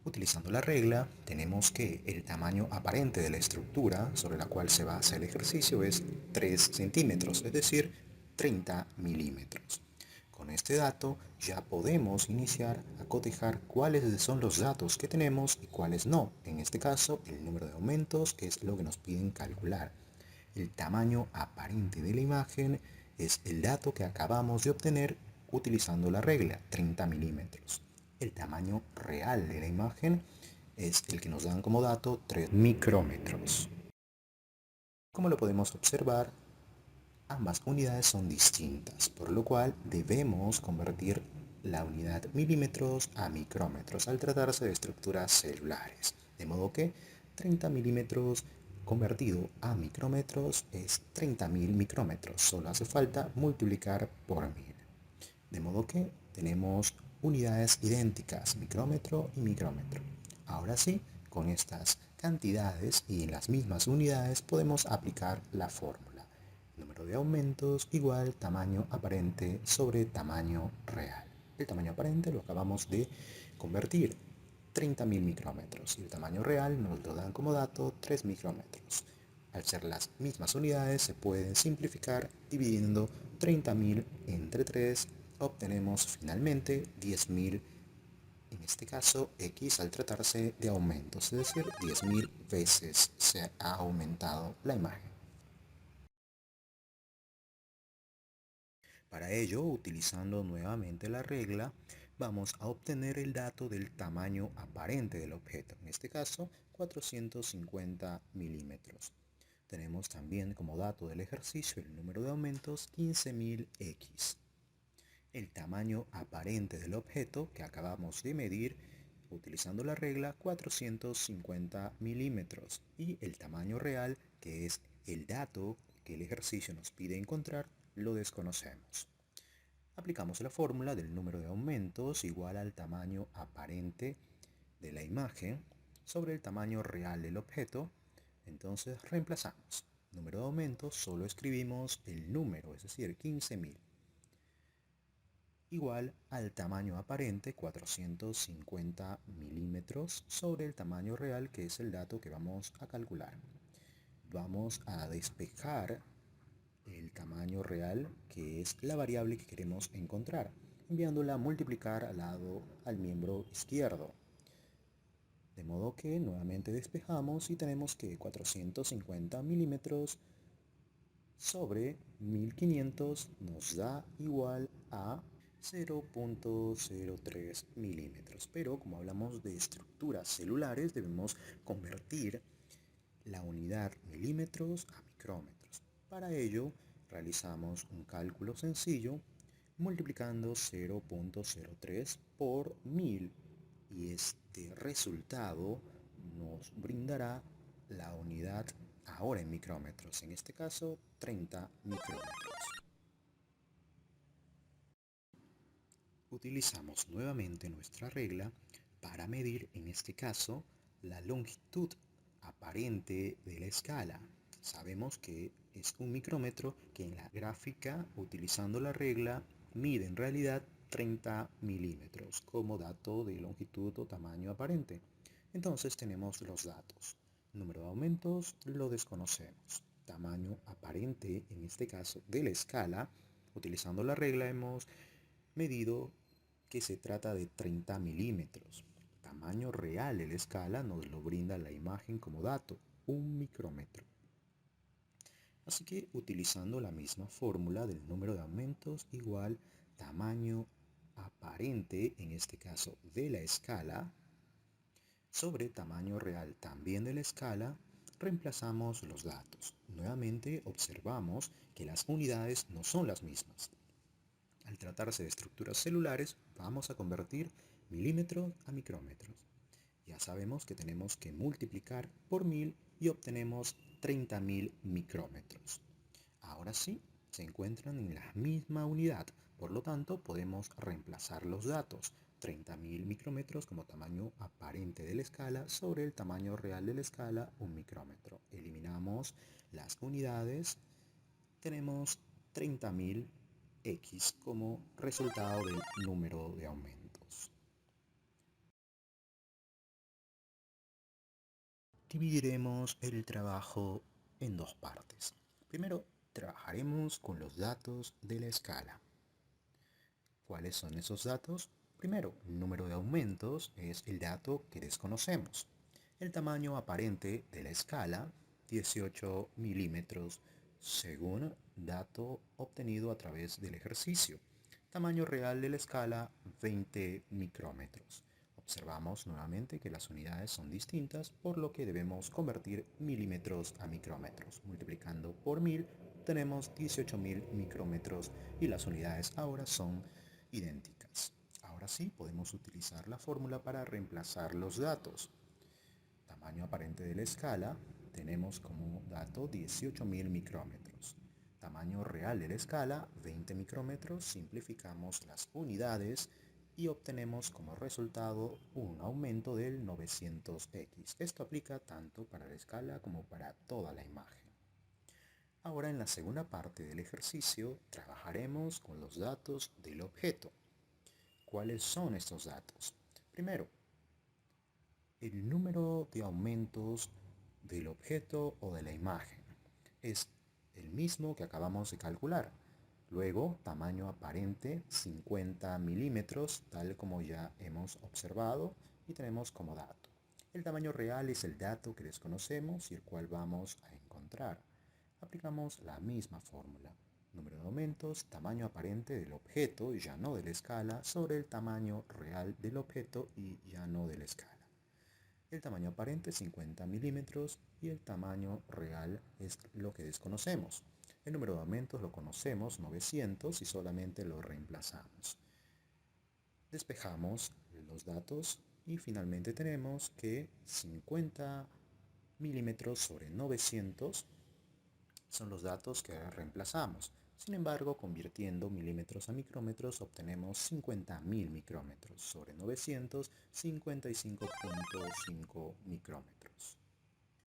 Utilizando la regla, tenemos que el tamaño aparente de la estructura sobre la cual se basa el ejercicio es 3 centímetros, es decir, 30 milímetros. Con este dato ya podemos iniciar a cotejar cuáles son los datos que tenemos y cuáles no. En este caso, el número de aumentos, que es lo que nos piden calcular. El tamaño aparente de la imagen es el dato que acabamos de obtener utilizando la regla, 30 milímetros. El tamaño real de la imagen es el que nos dan como dato 3 micrómetros. Como lo podemos observar, ambas unidades son distintas, por lo cual debemos convertir la unidad milímetros a micrómetros al tratarse de estructuras celulares. De modo que 30 milímetros convertido a micrómetros es 30.000 micrómetros. Solo hace falta multiplicar por 1000. De modo que tenemos unidades idénticas, micrómetro y micrómetro. Ahora sí, con estas cantidades y en las mismas unidades podemos aplicar la fórmula. Número de aumentos igual tamaño aparente sobre tamaño real. El tamaño aparente lo acabamos de convertir, 30.000 micrómetros, y el tamaño real nos lo dan como dato 3 micrómetros. Al ser las mismas unidades se pueden simplificar dividiendo 30.000 entre 3, obtenemos finalmente 10.000, en este caso x al tratarse de aumentos, es decir, 10.000 veces se ha aumentado la imagen. Para ello, utilizando nuevamente la regla, vamos a obtener el dato del tamaño aparente del objeto, en este caso 450 milímetros. Tenemos también como dato del ejercicio el número de aumentos 15.000x. El tamaño aparente del objeto que acabamos de medir utilizando la regla 450 milímetros y el tamaño real, que es el dato que el ejercicio nos pide encontrar, lo desconocemos. Aplicamos la fórmula del número de aumentos igual al tamaño aparente de la imagen sobre el tamaño real del objeto. Entonces reemplazamos. Número de aumentos, solo escribimos el número, es decir, 15.000, igual al tamaño aparente 450 milímetros sobre el tamaño real, que es el dato que vamos a calcular. Vamos a despejar el tamaño real, que es la variable que queremos encontrar, enviándola a multiplicar al miembro izquierdo. De modo que nuevamente despejamos y tenemos que 450 milímetros sobre 1500 nos da igual a 0.03 milímetros. Pero como hablamos de estructuras celulares, debemos convertir la unidad milímetros a micrómetros. Para ello, realizamos un cálculo sencillo multiplicando 0.03 por 1000 y este resultado nos brindará la unidad ahora en micrómetros, en este caso 30 micrómetros. Utilizamos nuevamente nuestra regla para medir, en este caso, la longitud aparente de la escala. Sabemos que es un micrómetro que en la gráfica, utilizando la regla, mide en realidad 30 milímetros como dato de longitud o tamaño aparente. Entonces tenemos los datos. Número de aumentos lo desconocemos. Tamaño aparente, en este caso de la escala, utilizando la regla hemos medido que se trata de 30 milímetros. Tamaño real de la escala nos lo brinda la imagen como dato, un micrómetro. Así que utilizando la misma fórmula del número de aumentos igual tamaño aparente, en este caso de la escala, sobre tamaño real también de la escala, reemplazamos los datos. Nuevamente observamos que las unidades no son las mismas. Al tratarse de estructuras celulares, vamos a convertir milímetros a micrómetros. Ya sabemos que tenemos que multiplicar por 1000 y obtenemos 30.000 micrómetros. Ahora sí, se encuentran en la misma unidad, por lo tanto podemos reemplazar los datos. 30.000 micrómetros como tamaño aparente de la escala sobre el tamaño real de la escala, un micrómetro. Eliminamos las unidades, tenemos 30.000 x como resultado del número de aumentos. Dividiremos el trabajo en dos partes. Primero, trabajaremos con los datos de la escala. ¿Cuáles son esos datos? Primero, el número de aumentos es el dato que desconocemos. El tamaño aparente de la escala, 18 milímetros, según dato obtenido a través del ejercicio. Tamaño real de la escala, 20 micrómetros. Observamos nuevamente que las unidades son distintas, por lo que debemos convertir milímetros a micrómetros. Multiplicando por 1000 tenemos 18.000 micrómetros y las unidades ahora son idénticas. Ahora sí podemos utilizar la fórmula para reemplazar los datos. Tamaño aparente de la escala, tenemos como dato 18.000 micrómetros. Tamaño real de la escala, 20 micrómetros. Simplificamos las unidades y obtenemos como resultado un aumento del 900x. Esto aplica tanto para la escala como para toda la imagen. Ahora en la segunda parte del ejercicio trabajaremos con los datos del objeto. ¿Cuáles son estos datos? Primero, el número de aumentos del objeto o de la imagen es el mismo que acabamos de calcular. Luego, tamaño aparente 50 milímetros, tal como ya hemos observado y tenemos como dato. El tamaño real es el dato que desconocemos y el cual vamos a encontrar. Aplicamos la misma fórmula. Número de aumentos, tamaño aparente del objeto y ya no de la escala, sobre el tamaño real del objeto y ya no de la escala. El tamaño aparente 50 milímetros y el tamaño real es lo que desconocemos. El número de aumentos lo conocemos, 900, y solamente lo reemplazamos. Despejamos los datos y finalmente tenemos que 50 milímetros sobre 900 son los datos que reemplazamos. Sin embargo, convirtiendo milímetros a micrómetros obtenemos 50.000 micrómetros sobre 900, 55.5 micrómetros.